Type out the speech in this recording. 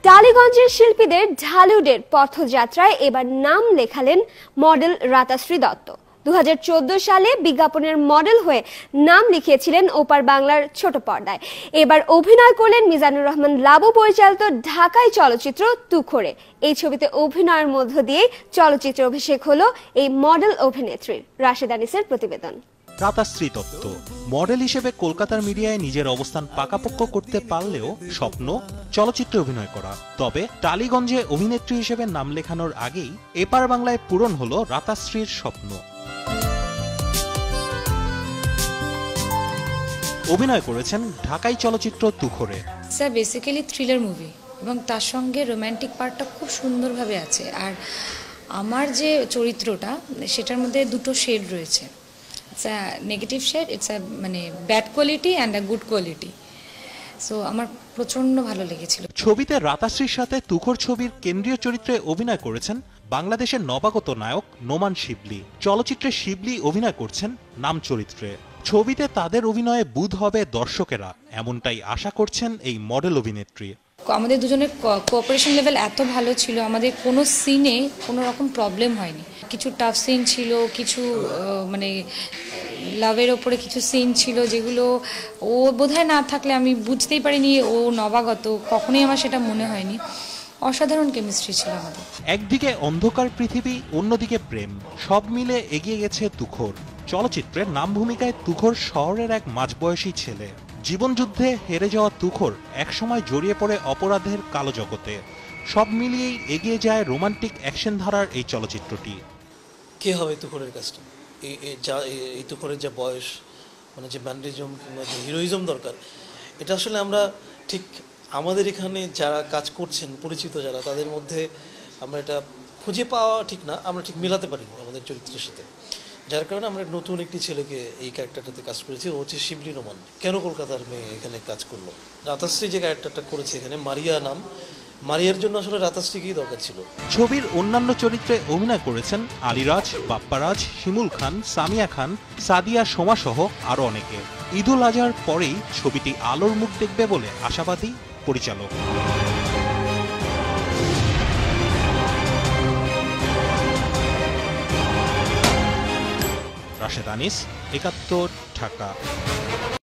টালিগঞ্জের শিল্পীদের ঢালিউডের পথযাত্রায় এবার নাম লেখালেন মডেল রাতাশ্রী দত্ত। 2014 সালে বিজ্ঞাপনের মডেল হয়ে নাম লিখিয়েছিলেন ওপার বাংলার ছোট পর্দায়। এবার অভিনয় করলেন মিজানুর রহমান লাবু পরিচালিত ঢাকাই চলচ্চিত্র তুখোরে। এই ছবিতে অভিনয়ের মধ্য দিয়ে চলচ্চিত্র অভিষেক হলো এই মডেল অভিনেত্রীর। রাশেদ আনিসের প্রতিবেদন। রাতাশ্রী দত্ত মডেল হিসেবে কলকাতার মিডিয়ায় নিজের অবস্থান পাকাপোক্ত করতে পারলেও স্বপ্ন চলচ্চিত্রে অভিনয় করা। তবে টালিগঞ্জে অভিনেত্রী হিসেবে নাম লেখানোর আগেই এপার বাংলায় পূরণ হলো রাতাশ্রীর স্বপ্ন। অভিনয় করেছেন ঢাকাই চলচ্চিত্র তুখোরে। স্যার বেসিক্যালি থ্রিলার মুভি এবং তার সঙ্গে রোম্যান্টিক পার্টটা খুব সুন্দরভাবে আছে। আর আমার যে চরিত্রটা সেটার মধ্যে দুটো শেড রয়েছে। It's a negative shade, it's a মানে bad quality and a good quality. So আমার প্রচন্ড ভালো লেগেছিল। ছবিতে রাতাশ্রীর সাথে তুখোর ছবির কেন্দ্রীয় চরিত্রে অভিনয় করেছেন বাংলাদেশের নবাগত নায়ক নোমান শিবলি। চলচ্চিত্রে শিবলি অভিনয় করছেন নাম চরিত্রে। ছবিতে তাদের অভিনয়ে বুঁদ হবে দর্শকেরা, এমনটাই আশা করছেন এই মডেল অভিনেত্রী। আমাদের দুজনের কোঅপারেশন লেভেল এত ভালো ছিল, আমাদের কোনো সিনে কোনো রকম প্রবলেম হয়নি। কিছু টাফ সিন ছিল, কিছু মানে লাভের ওপরে কিছু সিন ছিল যেগুলো ও বোধহয় না থাকলে আমি বুঝতেই পারিনি ও নবাগত, কখনোই আমার সেটা মনে হয়নি। অসাধারণ কেমিস্ট্রি ছিল আমাদের। একদিকে অন্ধকার পৃথিবী, অন্যদিকে প্রেম, সব মিলে এগিয়ে গেছে তুখোর। চলচ্চিত্রের নাম ভূমিকায় তুখোর শহরের এক মাঝবয়সী ছেলে। জীবনযুদ্ধে হেরে যাওয়া তুখোর একসময় জড়িয়ে পড়ে অপরাধের কালো জগতে। সব মিলিয়েই এগিয়ে যায় রোমান্টিক অ্যাকশন ধারার এই চলচ্চিত্রটি। কে হবে তুখোরের কাজটা? এই তুখোরের যে বয়স, মানে যে ম্যান্ডারিজম কিংবা যে হিরোইজম দরকার, এটা আসলে আমরা ঠিক আমাদের এখানে যারা কাজ করছেন পরিচিত যারা, তাদের মধ্যে আমরা এটা খুঁজে পাওয়া ঠিক না, আমরা ঠিক মেলাতে পারি আমাদের চরিত্রের সাথে। যার কারণে আমরা নতুন একটি ছেলেকে এই ক্যারেক্টারটাতে কাজ করেছি। ও হচ্ছে শিবলি নোমান। কেন কলকাতার মেয়ে এখানে কাজ করলো? রাতাশ্রী যে ক্যারেক্টারটা করেছে এখানে, মারিয়া নাম, মারিয়ার জন্য আসলে রাতাশ্রীকেই দরকার ছিল। ছবির অন্যান্য চরিত্রে অভিনয় করেছেন আলিরাজ, বাপ্পারাজ, শিমুল খান, সামিয়া খান, সাদিয়া সোমা সহ আরো অনেকে। ঈদুল আজহার পরেই ছবিটি আলোর মুখ দেখবে বলে আশাবাদী পরিচালক। রাশেদ আনিস, ৭১, ঢাকা।